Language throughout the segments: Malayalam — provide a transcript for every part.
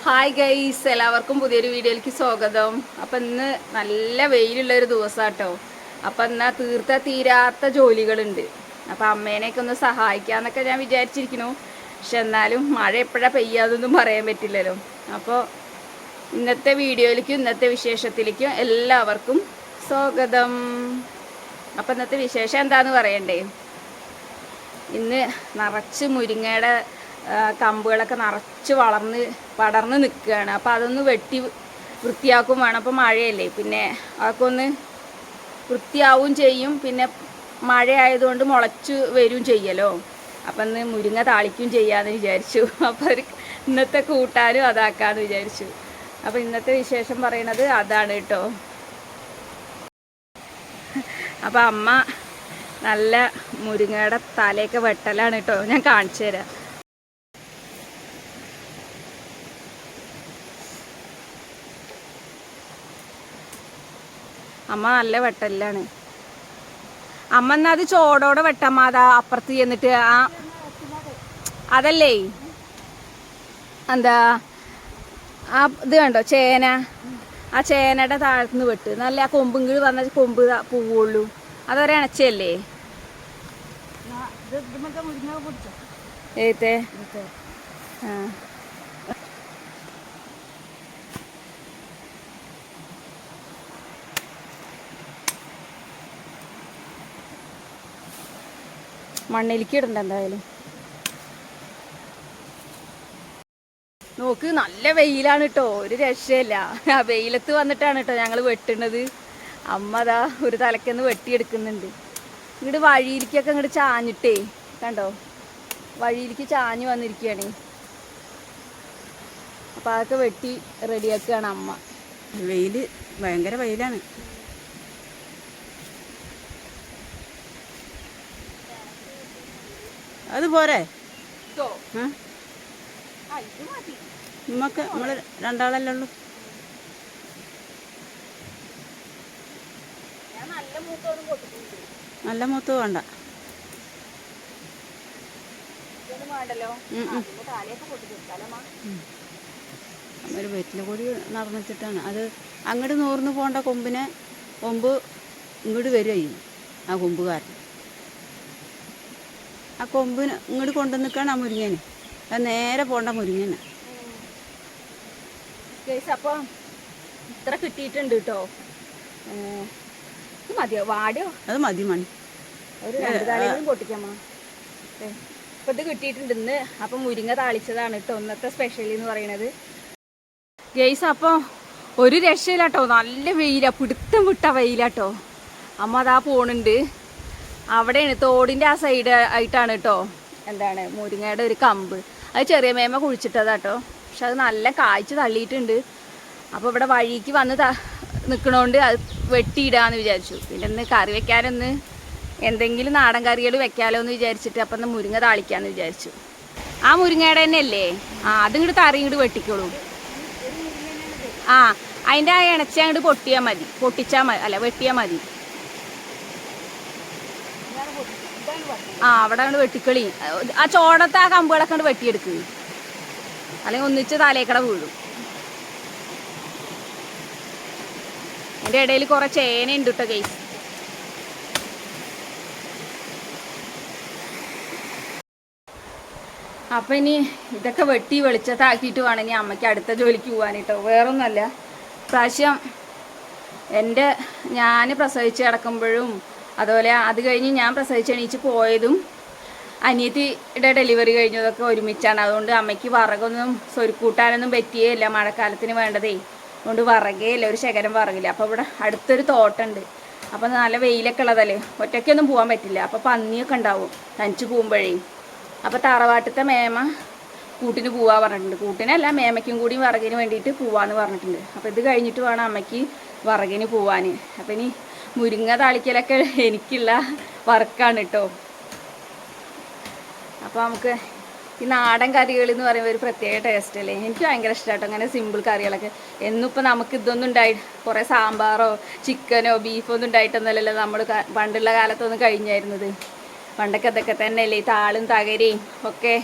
ഹായ് ഗൈസ്, എല്ലാവർക്കും പുതിയൊരു വീഡിയോയിലേക്ക് സ്വാഗതം. അപ്പം ഇന്ന് നല്ല വെയിലുള്ളൊരു ദിവസമാട്ടോ. അപ്പം എന്നാൽ തീരാത്ത ജോലികളുണ്ട്. അപ്പം അമ്മേനെയൊക്കെ ഒന്ന് സഹായിക്കാമെന്നൊക്കെ ഞാൻ വിചാരിച്ചിരിക്കുന്നു. പക്ഷെ എന്നാലും മഴ എപ്പോഴാണ് പെയ്യാതൊന്നും പറയാൻ പറ്റില്ലല്ലോ. അപ്പോൾ ഇന്നത്തെ വീഡിയോയിലേക്കും ഇന്നത്തെ വിശേഷത്തിലേക്കും എല്ലാവർക്കും സ്വാഗതം. അപ്പം ഇന്നത്തെ വിശേഷം എന്താണെന്ന് പറയണ്ടേ? ഇന്ന് നിറച്ച് മുരിങ്ങയുടെ കമ്പുകളൊക്കെ നിറച്ച് പടർന്ന് നിൽക്കുകയാണ്. അപ്പോൾ അതൊന്ന് വെട്ടി വൃത്തിയാക്കും വേണം. അപ്പോൾ മഴയല്ലേ, പിന്നെ അതൊക്കെ ഒന്ന് വൃത്തിയാവും ചെയ്യും. പിന്നെ മഴ ആയതുകൊണ്ട് മുളച്ച് വരും ചെയ്യല്ലോ. അപ്പം ഇന്ന് മുരിങ്ങ താളിക്കും ചെയ്യാമെന്ന് വിചാരിച്ചു. അപ്പോൾ ഇന്നത്തെ കൂട്ടാനും അതാക്കാമെന്ന് വിചാരിച്ചു. അപ്പോൾ ഇന്നത്തെ വിശേഷം പറയണത് അതാണ് കേട്ടോ. അപ്പോൾ അമ്മ നല്ല മുരിങ്ങയുടെ തലയൊക്കെ വെട്ടലാണ് കേട്ടോ. ഞാൻ കാണിച്ചു തരാം. അമ്മ നല്ല വെട്ടലാണ്. അമ്മ എന്നാൽ അത് ചോടോടെ വെട്ടമ്മ. അതാ അപ്പുറത്ത് ചെന്നിട്ട് അതല്ലേ എന്താ ഇത് കണ്ടോ ചേന, ആ ചേനയുടെ താഴത്തുനിന്ന് വെട്ട്. നല്ല ആ കൊമ്പുങ്കിൾ വന്ന കൊമ്പ് പോവുള്ളൂ. അതൊരു ഇണച്ചല്ലേ ഏത്തെ. ആ മണ്ണിലേക്ക് ഇടണ്ട എന്തായാലും. നോക്ക്, നല്ല വെയിലാണ് കേട്ടോ, ഒരു രക്ഷയില്ല. ആ വെയിലത്ത് വന്നിട്ടാണ് കേട്ടോ ഞങ്ങൾ വെട്ടുന്നത്. അമ്മ അതാ ഒരു തലക്കെന്ന് വെട്ടിയെടുക്കുന്നുണ്ട്. ഇങ്ങോട്ട് വഴിയിലേക്കൊക്കെ ഇങ്ങോട്ട് ചാഞ്ഞിട്ടേ കണ്ടോ, വഴിയിലേക്ക് ചാഞ്ഞ് വന്നിരിക്കുകയാണ്. അപ്പം അതൊക്കെ വെട്ടി റെഡിയാക്കുകയാണ് അമ്മ. വെയിൽ ഭയങ്കര വെയിലാണ്. അത് പോരെ നമുക്ക് നമ്മൾ രണ്ടാളല്ലേ ഉള്ളൂ. നല്ല മൂത്ത് വേണ്ട. ഒരു വെറ്റില കൂടി നടന്നിട്ടാണ് അത് അങ്ങോട്ട് നൂർന്ന് പോകേണ്ട കൊമ്പിനെ കൊമ്പ് ഇങ്ങോട്ട് വരികയും ആ കൊമ്പുകാരൻ ആ കൊമ്പിന് ഇങ്ങോട്ട് കൊണ്ടു നിൽക്കണം. ആ മുരിങ്ങന് അത് നേരെ പോണ്ട മുരിങ്ങന്. അപ്പം ഇത്ര കിട്ടിയിട്ടുണ്ട് കേട്ടോ. മതിയോ വാടിയോ? അത് മതി മണി. ഒരു 2 താളികളും പൊട്ടിക്കാമോ? അപ്പം ഇത് കിട്ടിയിട്ടുണ്ട് ഇന്ന്. അപ്പം മുരിങ്ങ താളിച്ചതാണ് കേട്ടോ ഇന്നത്തെ സ്പെഷ്യൽ എന്ന് പറയണത്. ഗെയ്സ് അപ്പം ഒരു രക്ഷയില്ലാട്ടോ, നല്ല വെയിലാ, പിടുത്തം വിട്ട വെയിലാട്ടോ. അമ്മ അതാ പോണുണ്ട്. അവിടെയാണ് തോടിൻ്റെ ആ സൈഡ് ആയിട്ടാണ് കേട്ടോ എന്താണ് മുരിങ്ങയുടെ ഒരു കമ്പ്. അത് ചെറിയ മേമ കുഴിച്ചിട്ടതാട്ടോ. പക്ഷെ അത് നല്ല കായ്ച്ച് തള്ളിയിട്ടുണ്ട്. അപ്പോൾ ഇവിടെ വഴിക്ക് വന്ന് നിൽക്കണോണ്ട് അത് വെട്ടിയിടാന്ന് വിചാരിച്ചു. പിന്നെ ഇന്ന് കറി വെക്കാനൊന്ന് എന്തെങ്കിലും നാടൻ കറികൾ വെക്കാലോ എന്ന് വിചാരിച്ചിട്ട് അപ്പം ഒന്ന് മുരിങ്ങ താളിക്കാമെന്ന് വിചാരിച്ചു. ആ മുരിങ്ങയുടെ തന്നെ അല്ലേ? അതിങ്ങോട്ട് തറി ഇങ്ങോട്ട് വെട്ടിക്കോളൂ. അതിൻ്റെ ആ ഇണച്ച അങ്ങോട്ട് പൊട്ടിച്ചാൽ മതി. അല്ല, വെട്ടിയാൽ മതി. അവിടെ അങ്ങോട്ട് വെട്ടിക്കളി. ആ ചോടത്തെ ആ കമ്പുകളൊക്കെ അങ്ങോട്ട് വെട്ടിയെടുക്കുക, അല്ലെങ്കിൽ ഒന്നിച്ച് തലേക്കട വീഴും. എൻ്റെ ഇടയിൽ കുറെ ചേന ഉണ്ട് കേട്ടോ ഗൈസ്. അപ്പം ഇനി ഇതൊക്കെ വെട്ടി വെളിച്ചത്താക്കിയിട്ട് വേണം ഇനി അമ്മയ്ക്ക് അടുത്ത ജോലിക്ക് പോകാനിട്ടോ. വേറൊന്നുമല്ല, പ്രാവശ്യം ഞാൻ പ്രസവിച്ച് കിടക്കുമ്പോഴും അതുപോലെ അത് കഴിഞ്ഞ് ഞാൻ പ്രസവിച്ച് എണീച്ച് പോയതും അനിയത്തിയുടെ ഡെലിവറി കഴിഞ്ഞതൊക്കെ ഒരുമിച്ചാണ്. അതുകൊണ്ട് അമ്മയ്ക്ക് വിറകൊന്നും സ്വരുക്കൂട്ടാനൊന്നും പറ്റിയേയില്ല. മഴക്കാലത്തിന് വേണ്ടതേ അതുകൊണ്ട് വിറകേ ഇല്ല, ഒരു ശകരം വിറകില്ല. അപ്പോൾ ഇവിടെ അടുത്തൊരു തോട്ടമുണ്ട്. അപ്പം നല്ല വെയിലൊക്കെ ഉള്ളതല്ലേ, ഒറ്റയ്ക്കൊന്നും പോകാൻ പറ്റില്ല. അപ്പോൾ പന്നിയൊക്കെ ഉണ്ടാവും തനിച്ച് പോകുമ്പോഴേ. അപ്പോൾ തറവാട്ടത്തെ മേമ കൂട്ടിന് പോവാൻ പറഞ്ഞിട്ടുണ്ട്. കൂട്ടിനല്ല, മേമയ്ക്കും കൂടി വിറകിന് വേണ്ടിയിട്ട് പോവാന്ന് പറഞ്ഞിട്ടുണ്ട്. അപ്പോൾ ഇത് കഴിഞ്ഞിട്ട് വേണം അമ്മയ്ക്ക് വിറകിന് പോവാൻ. അപ്പം ഇനി മുരിങ്ങ താളിക്കലൊക്കെ എനിക്കുള്ള വർക്കാണ് കേട്ടോ. അപ്പോൾ നമുക്ക് ഈ നാടൻ കറികൾ എന്ന് പറയുമ്പോൾ ഒരു പ്രത്യേക ടേസ്റ്റ് അല്ലേ. എനിക്ക് ഭയങ്കര ഇഷ്ടമായിട്ടോ അങ്ങനെ സിമ്പിൾ കറികളൊക്കെ. എന്നിപ്പോൾ നമുക്ക് ഇതൊന്നും കുറേ സാമ്പാറോ ചിക്കനോ ബീഫോ ഒന്നും ഉണ്ടായിട്ടൊന്നുമല്ലല്ലോ നമ്മൾ പണ്ടുള്ള കാലത്തൊന്നും കഴിഞ്ഞായിരുന്നത്. പണ്ടൊക്കെ ഇതൊക്കെ തന്നെയല്ലേ, താളും തകരയും ഒക്കെ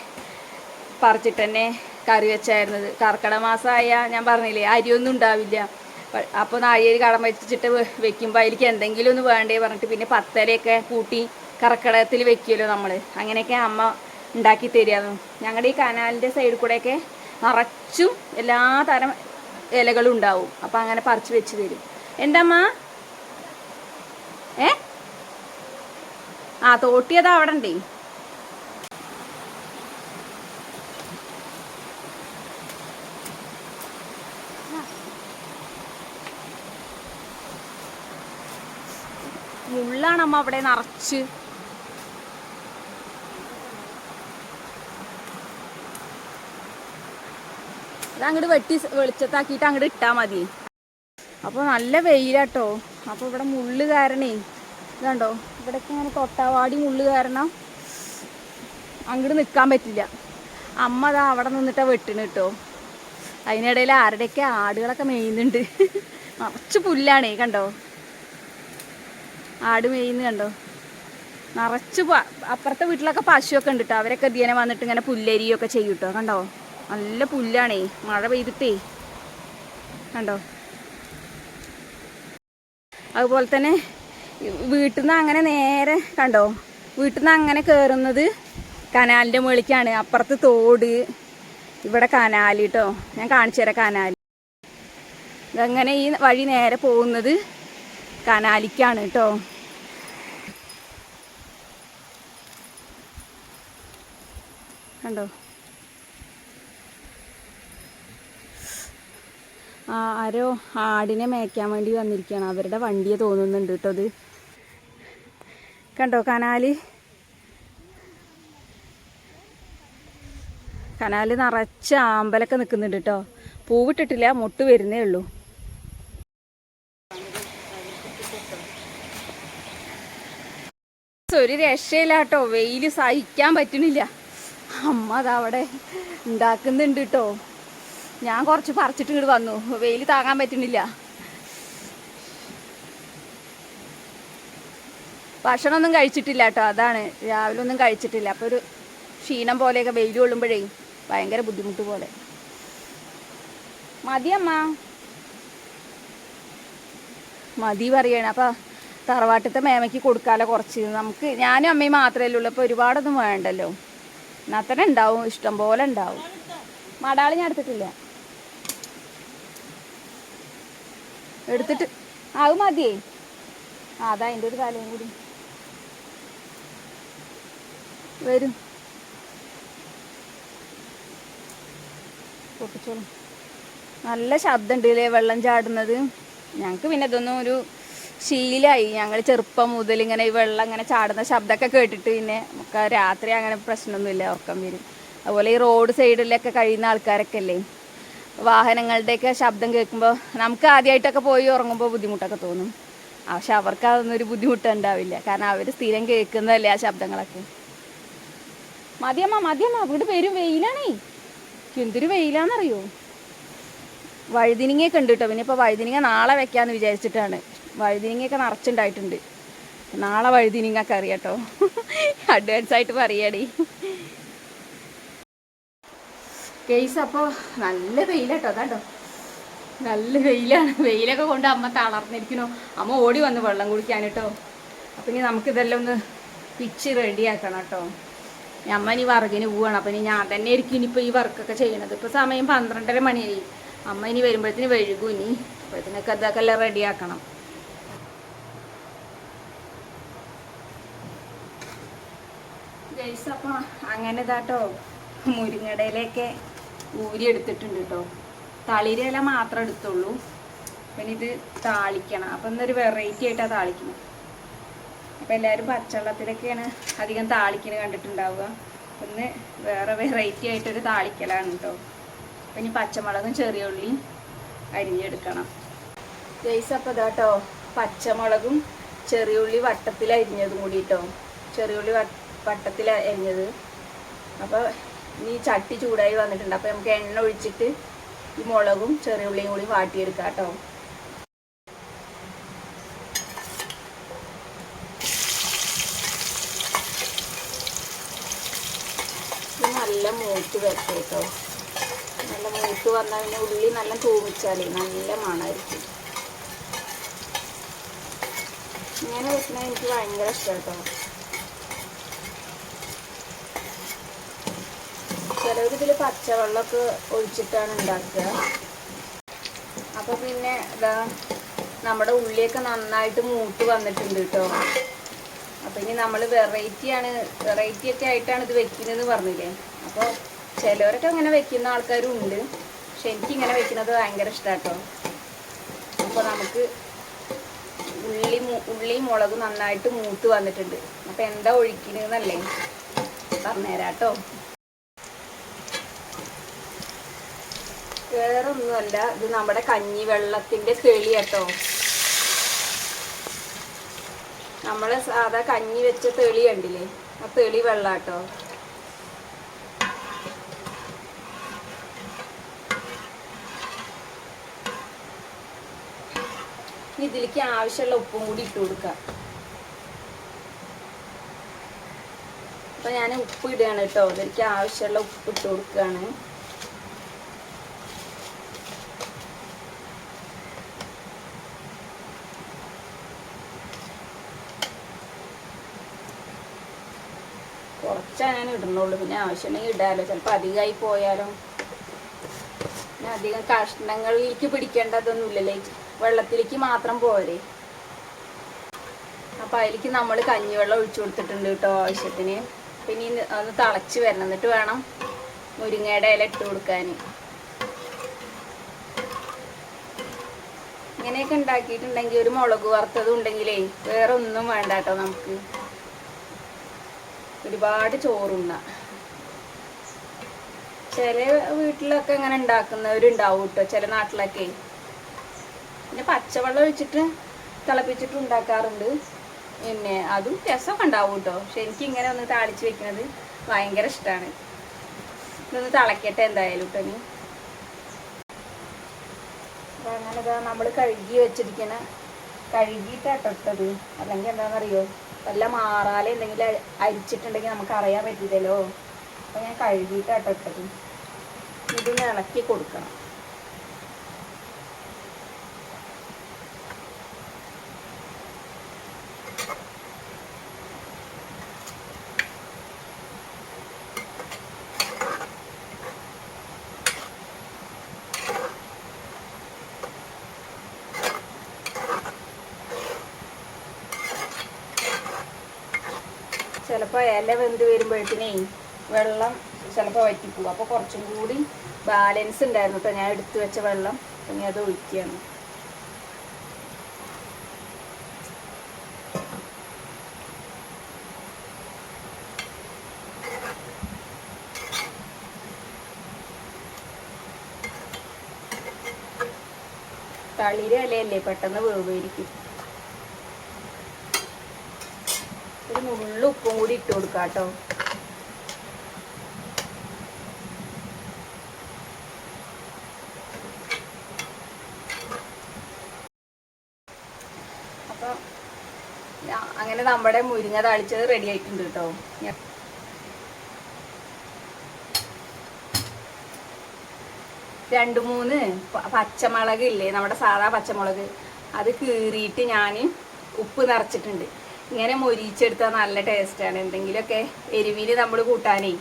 പറിച്ചിട്ട് തന്നെ കറി വെച്ചായിരുന്നത്. കർക്കിടക മാസമായ ഞാൻ പറഞ്ഞില്ലേ അരിയൊന്നും ഉണ്ടാവില്ല. അപ്പോൾ നാഴികേരി കടം വെച്ചിട്ട് വെക്കുമ്പോൾ അതിലേക്ക് എന്തെങ്കിലും ഒന്ന് വേണ്ടേ പറഞ്ഞിട്ട് പിന്നെ പത്തലയൊക്കെ കൂട്ടി കർക്കിടകത്തിൽ വെക്കുമല്ലോ നമ്മൾ. അങ്ങനെയൊക്കെ അമ്മ ഉണ്ടാക്കി തരികയായിരുന്നു. ഞങ്ങളുടെ ഈ കനാലിൻ്റെ സൈഡിൽ കൂടെയൊക്കെ നിറച്ചും എല്ലാ തരം ഇലകളും ഉണ്ടാവും. അപ്പം അങ്ങനെ പറിച്ച് വെച്ച് തരും. എന്തമ്മ തോട്ടിയതാ അവിടെ ഉണ്ടേ. മുള്ളാണമ്മ അവിടെ നിറച്ച്. അതങ്ങോട്ട് വെട്ടി വെളിച്ചത്താക്കിയിട്ട് അങ്ങോട്ട് ഇട്ടാൽ മതി. അപ്പോൾ നല്ല വെയിലാട്ടോ. അപ്പോൾ ഇവിടെ മുള്ള് കാരണേ ഇതുണ്ടോ, ഇവിടേക്ക് ഇങ്ങനെ തൊട്ടാവാടി മുള്ള് കാരണം അങ്ങോട്ട് നിൽക്കാൻ പറ്റില്ല. അമ്മ അതാ അവിടെ നിന്നിട്ടാണ് വെട്ടിന് കേട്ടോ. അതിനിടയിൽ ആരുടെയൊക്കെ ആടുകളൊക്കെ മേയുന്നുണ്ട്. നിറച്ച് പുല്ലാണേ കണ്ടോ, ആട് മേയുന്നു കണ്ടോ. നിറച്ച് അപ്പുറത്തെ വീട്ടിലൊക്കെ പശുവൊക്കെ ഉണ്ട് കേട്ടോ. അവരൊക്കെ ദിനെ വന്നിട്ട് ഇങ്ങനെ പുല്ലരിയൊക്കെ ചെയ്യും കേട്ടോ. കണ്ടോ നല്ല പുല്ലാണേ, മഴ പെയ്തിട്ടേ കണ്ടോ. അതുപോലെ തന്നെ വീട്ടിൽ നിന്ന് അങ്ങനെ നേരെ കണ്ടോ, വീട്ടിൽ നിന്ന് അങ്ങനെ കയറുന്നത് കനാലിൻ്റെ മുകളിലേക്കാണ്. അപ്പുറത്ത് തോട്, ഇവിടെ കനാൽ കേട്ടോ. ഞാൻ കാണിച്ചു തരാം കനാൽ. ഇതങ്ങനെ ഈ വഴി നേരെ പോകുന്നത് കനാലിക്കാണ് കേട്ടോ. കണ്ടോ ആരോ ആടിനെ മേയ്ക്കാൻ വേണ്ടി വന്നിരിക്കുകയാണ്. അവരുടെ വണ്ടിയെ തോന്നുന്നുണ്ട് കേട്ടോ. അത് കണ്ടോ കനാല് നിറച്ച് ആമ്പലൊക്കെ നിൽക്കുന്നുണ്ട് കേട്ടോ. പൂവിട്ടിട്ടില്ല, മുട്ട് വരുന്നേ ഉള്ളൂ. ഒരു രക്ഷയില്ല കേട്ടോ. വെയിൽ സഹിക്കാൻ പറ്റണില്ല. അമ്മ അതവിടെ ഉണ്ടാക്കുന്നുണ്ട് കേട്ടോ. ഞാൻ കുറച്ച് പറിച്ചിട്ട് ഇങ്ങോട്ട് വന്നു. വെയിൽ താങ്ങാൻ പറ്റുന്നില്ല. ഭക്ഷണമൊന്നും കഴിച്ചിട്ടില്ല കേട്ടോ. അതാണ്, രാവിലെ ഒന്നും കഴിച്ചിട്ടില്ല. അപ്പോൾ ഒരു ക്ഷീണം പോലെയൊക്കെ വെയിൽ കൊള്ളുമ്പോഴേ ഭയങ്കര ബുദ്ധിമുട്ട് പോലെ. മതിയമ്മ മതി പറയണം. അപ്പം തറവാട്ടത്തെ മേമയ്ക്ക് കൊടുക്കാമല്ലോ കുറച്ച്. നമുക്ക് ഞാനും അമ്മയും മാത്രമല്ലേ ഉള്ളൂ. അപ്പോൾ ഒരുപാടൊന്നും വേണ്ടല്ലോ. എന്നാൽ തന്നെ ഉണ്ടാവും, ഇഷ്ടം പോലെ ഉണ്ടാവും. മടാളി ഞാൻ എടുത്തിട്ടില്ല, എടുത്തിട്ട് അത് മതിയേ. അതാ അതിൻ്റെ ഒരു തലയും കൂടി വരും. പൊട്ടിച്ചോളും. നല്ല ശബ്ദം ഉണ്ട് അല്ലേ വെള്ളം ചാടുന്നത്. ഞങ്ങൾക്ക് പിന്നെ ഇതൊന്നും ഒരു ശീലമായി. ഞങ്ങൾ ചെറുപ്പം മുതൽ ഇങ്ങനെ ഈ വെള്ളം ഇങ്ങനെ ചാടുന്ന ശബ്ദമൊക്കെ കേട്ടിട്ട് പിന്നെ നമുക്ക് രാത്രി അങ്ങനെ പ്രശ്നമൊന്നുമില്ല, ഉറക്കം വരും. അതുപോലെ ഈ റോഡ് സൈഡിലൊക്കെ കഴിയുന്ന ആൾക്കാരൊക്കെ അല്ലേ, വാഹനങ്ങളുടെയൊക്കെ ശബ്ദം കേൾക്കുമ്പോൾ നമുക്ക് ആദ്യമായിട്ടൊക്കെ പോയി ഉറങ്ങുമ്പോൾ ബുദ്ധിമുട്ടൊക്കെ തോന്നും. പക്ഷെ അവർക്ക് അതൊന്നും ഒരു ബുദ്ധിമുട്ടുണ്ടാവില്ല. കാരണം അവർ സ്ഥിരം കേൾക്കുന്നതല്ലേ ആ ശബ്ദങ്ങളൊക്കെ. മതിയമ്മ അവിടെ വരും. വെയിലാണേ, എന്തൊരു വെയിലാണെന്നറിയോ. വഴുതിനിങ്ങയൊക്കെ ഉണ്ട് കേട്ടോ. പിന്നെ ഇപ്പോൾ വഴുതിനിങ്ങ നാളെ വെക്കാമെന്ന് വിചാരിച്ചിട്ടാണ്. വഴുതിനിങ്ങയൊക്കെ നിറച്ചുണ്ടായിട്ടുണ്ട്. നാളെ വഴുതിനിങ്ങ കറി കേട്ടോ. അഡ്വാൻസായിട്ട് പറയാടി കേസ്. അപ്പോൾ നല്ല വെയിലാട്ടോ. അതാട്ടോ നല്ല വെയിലാണ്. വെയിലൊക്കെ കൊണ്ട് അമ്മ തളർന്നിരിക്കണോ. അമ്മ ഓടി വന്ന് വെള്ളം കുടിക്കാൻ കേട്ടോ. അപ്പം ഇനി നമുക്കിതെല്ലാം ഒന്ന് പിച്ച് റെഡിയാക്കണം കേട്ടോ. അമ്മ ഇനി വർക്കിന് പോവുകയാണ്. അപ്പം ഇനി ഞാൻ തന്നെ ആയിരിക്കും ഇനിയിപ്പോൾ ഈ വർക്കൊക്കെ ചെയ്യണത്. ഇപ്പോൾ സമയം 12:30 മണിയായി. അമ്മ ഇനി വരുമ്പോഴത്തേന് വഴുകും. ഇനി അപ്പോഴത്തേനൊക്കെ അതൊക്കെ എല്ലാം റെഡിയാക്കണം. ഗൈസ് അപ്പം അങ്ങനെ ഇതാട്ടോ മുരിങ്ങടയിലേക്ക് ഊരി എടുത്തിട്ടുണ്ട് കേട്ടോ. തളിരില മാത്രം എടുത്തുള്ളൂ. പിന്നെ ഇത് താളിക്കണം. അപ്പം ഇന്നൊരു വെറൈറ്റി ആയിട്ടാണ് താളിക്കണം. അപ്പം എല്ലാവരും പച്ചവെള്ളത്തിലൊക്കെയാണ് അധികം താളിക്കുന്നത് കണ്ടിട്ടുണ്ടാവുക. ഒന്ന് വേറെ വെറൈറ്റി ആയിട്ടൊരു താളിക്കലാണ് കേട്ടോ. അപ്പം ഇനി പച്ചമുളകും ചെറിയ ഉള്ളിയും അരിഞ്ഞെടുക്കണം. ഗൈസ് അപ്പം ഇതാട്ടോ പച്ചമുളകും ചെറിയ ഉള്ളി വട്ടത്തിൽ അരിഞ്ഞതും കൂടി കേട്ടോ. ചെറിയ ഉള്ളി വട്ടത്തിൽ അരിഞ്ഞത്. അപ്പോൾ ഇനി ചട്ടി ചൂടായി വന്നിട്ടുണ്ട്. അപ്പോൾ നമുക്ക് എണ്ണ ഒഴിച്ചിട്ട് ഈ മുളകും ചെറിയ ഉള്ളിയും കൂടി വാട്ടിയെടുക്കാം കേട്ടോ. ഇത് നല്ല മൂത്ത് വരട്ടെ കേട്ടോ. മൂത്ത് വന്നാൽ പിന്നെ ഉള്ളി നല്ല തൂമിച്ചാൽ നല്ല മണമായിരിക്കും. ഇങ്ങനെ വെക്കുന്നത് എനിക്ക് ഭയങ്കര ഇഷ്ടമാണ് കേട്ടോ. ചിലവരിതിൽ പച്ചവെള്ളമൊക്കെ ഒഴിച്ചിട്ടാണ് ഉണ്ടാക്കുക. അപ്പോൾ പിന്നെ ഇതാ നമ്മുടെ ഉള്ളിയൊക്കെ നന്നായിട്ട് മൂത്ത് വന്നിട്ടുണ്ട് കേട്ടോ. അപ്പം ഇനി നമ്മൾ വെറൈറ്റി ഒക്കെ ആയിട്ടാണ് ഇത് വെക്കുന്നതെന്ന് പറഞ്ഞില്ലേ. അപ്പോൾ ചിലവരൊക്കെ അങ്ങനെ വെക്കുന്ന ആൾക്കാരും ഉണ്ട്. പക്ഷെ എനിക്കിങ്ങനെ വെക്കുന്നത് ഭയങ്കര ഇഷ്ടമാണ് കേട്ടോ. അപ്പോൾ നമുക്ക് ഉള്ളിയും മുളകും നന്നായിട്ട് മൂത്ത് വന്നിട്ടുണ്ട്. അപ്പോൾ എന്താ ഒഴിക്കുന്നതെന്നല്ലേ പറഞ്ഞുതരാം കേട്ടോ. വേറെ ഒന്നുമല്ല, ഇത് നമ്മുടെ കഞ്ഞിവെള്ളത്തിൻ്റെ തെളി കേട്ടോ. നമ്മൾ സാധാ കഞ്ഞി വെച്ച തെളി കണ്ടില്ലേ, ആ തെളി വെള്ളം കേട്ടോ. ഇതിലേക്ക് ആവശ്യമുള്ള ഉപ്പും കൂടി ഇട്ട് കൊടുക്കാം. അപ്പം ഞാൻ ഉപ്പ് ഇടുകയാണ് കേട്ടോ. ഇതിലേക്ക് ആവശ്യമുള്ള ഉപ്പ് ഇട്ട് കൊടുക്കുകയാണ്. കുറച്ചാ ഞാൻ ഇടുന്നുള്ളൂ, പിന്നെ ആവശ്യമുണ്ടെങ്കിൽ ഇടാമല്ലോ. ചിലപ്പോൾ അധികമായി പോയാലോ. പിന്നെ അധികം കഷ്ണങ്ങളിലേക്ക് പിടിക്കേണ്ടതൊന്നുമില്ലല്ലേ, വെള്ളത്തിലേക്ക് മാത്രം പോരെ. അപ്പം അതിലേക്ക് നമ്മൾ കഞ്ഞിവെള്ളം ഒഴിച്ചു കൊടുത്തിട്ടുണ്ട് കേട്ടോ ആവശ്യത്തിന്. പിന്നെ ഒന്ന് തിളച്ച് വരണം, എന്നിട്ട് വേണം മുരിങ്ങയുടെ ഇല ഇട്ട് കൊടുക്കാൻ. ഇങ്ങനെയൊക്കെ ഉണ്ടാക്കിയിട്ടുണ്ടെങ്കിൽ ഒരു മുളക് വറുത്തതും ഉണ്ടെങ്കിലേ വേറെ ഒന്നും വേണ്ട കേട്ടോ. നമുക്ക് ഒരുപാട് ചോറുണ്ണ. ചില വീട്ടിലൊക്കെ ഇങ്ങനെ ഉണ്ടാക്കുന്നവരുണ്ടാവും കേട്ടോ, ചില നാട്ടിലൊക്കെ. പിന്നെ പച്ചവെള്ളം ഒഴിച്ചിട്ട് തിളപ്പിച്ചിട്ട് ഉണ്ടാക്കാറുണ്ട്. പിന്നെ അതും രസമൊക്കെ ഉണ്ടാവും കേട്ടോ. പക്ഷെ എനിക്കിങ്ങനെ ഒന്ന് താളിച്ച് വെക്കുന്നത് ഭയങ്കര ഇഷ്ടമാണ്. ഇതൊന്ന് തിളക്കട്ടെ എന്തായാലും കേട്ടോ. ഇനി അപ്പം അങ്ങനെ ഇതാ നമ്മൾ കഴുകിയിട്ടാട്ടോ ഇട്ടത്. അല്ലെങ്കിൽ എന്താണെന്നറിയോ, വല്ല മാറാലെ എന്തെങ്കിലും അരിച്ചിട്ടുണ്ടെങ്കിൽ നമുക്ക് അറിയാൻ പറ്റില്ലല്ലോ. അപ്പം ഞാൻ കഴുകിയിട്ടാട്ടോ ഇട്ടത്. ഇതൊന്ന് ഇളക്കി കൊടുക്കണം. ചിലപ്പോൾ ഇല വെന്ത് വരുമ്പോഴത്തേനേ വെള്ളം ചിലപ്പോൾ വറ്റിപ്പോവും. അപ്പോൾ കുറച്ചും കൂടി ബാലൻസ് ഉണ്ടായിരുന്നു കേട്ടോ ഞാൻ എടുത്തു വെച്ച വെള്ളം. ഇനി അത് ഒഴിക്കുകയാണ്. തളിര ഇലയല്ലേ, പെട്ടെന്ന് വേവായിരിക്കും. ഒരു നുള്ളു ഉപ്പും കൂടി ഇട്ട് കൊടുക്കാം കേട്ടോ. അപ്പം അങ്ങനെ നമ്മുടെ മുരിങ്ങ താളിച്ചത് റെഡി ആയിട്ടുണ്ട് കേട്ടോ. രണ്ട് മൂന്ന് പച്ചമുളക് ഇല്ലേ, നമ്മുടെ സാധാ പച്ചമുളക്, അത് കീറിയിട്ട് ഞാൻ ഉപ്പ് നിറച്ചിട്ടുണ്ട്. ഇങ്ങനെ മൊരിച്ചെടുത്താൽ നല്ല ടേസ്റ്റാണ്. എന്തെങ്കിലുമൊക്കെ എരിവിൽ നമ്മൾ കൂട്ടാനേ.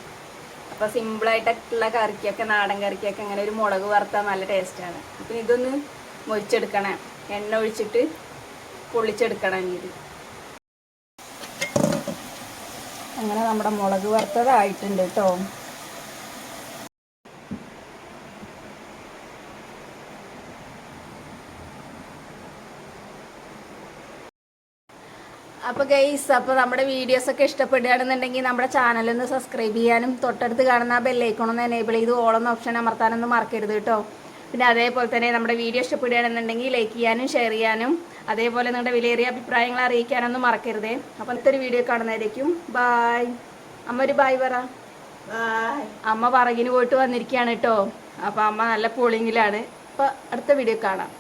അപ്പോൾ സിമ്പിളായിട്ടുള്ള കറിക്കൊക്കെ, നാടൻ കറിക്കൊക്കെ ഇങ്ങനെ ഒരു മുളക് വറുത്താൽ നല്ല ടേസ്റ്റാണ്. അപ്പം ഇതൊന്ന് മൊരിച്ചെടുക്കണം, എണ്ണ ഒഴിച്ചിട്ട് പൊള്ളിച്ചെടുക്കണം. ഇത് അങ്ങനെ നമ്മുടെ മുളക് വറുത്തതായിട്ടുണ്ട് കേട്ടോ. അപ്പോൾ ഗൈസ്, അപ്പോൾ നമ്മുടെ വീഡിയോസൊക്കെ ഇഷ്ടപ്പെടുകയാണെന്നുണ്ടെങ്കിൽ നമ്മുടെ ചാനലൊന്ന് സബ്സ്ക്രൈബ് ചെയ്യാനും തൊട്ടടുത്ത് കാണുന്ന ആ ബെല്ലൈക്കണൊന്ന് എനേബിൾ ചെയ്ത് ഓളെന്ന ഓപ്ഷൻ അമർത്താനൊന്നും മറക്കരുത് കേട്ടോ. പിന്നെ അതേപോലെ തന്നെ നമ്മുടെ വീഡിയോ ഇഷ്ടപ്പെടുകയാണെന്നുണ്ടെങ്കിൽ ലൈക്ക് ചെയ്യാനും ഷെയർ ചെയ്യാനും അതേപോലെ നിങ്ങളുടെ വിലയേറിയ അഭിപ്രായങ്ങൾ അറിയിക്കാനൊന്നും മറക്കരുതേ. അപ്പോൾ അടുത്തൊരു വീഡിയോ കാണുന്നതായിരിക്കും. ബായ്. അമ്മ ഒരു ബായ് പറ. അമ്മ പറകിന് പോയിട്ട് വന്നിരിക്കുകയാണ് കേട്ടോ. അപ്പോൾ അമ്മ നല്ല പോളിങ്ങിലാണ്. അപ്പോൾ അടുത്ത വീഡിയോ കാണാം.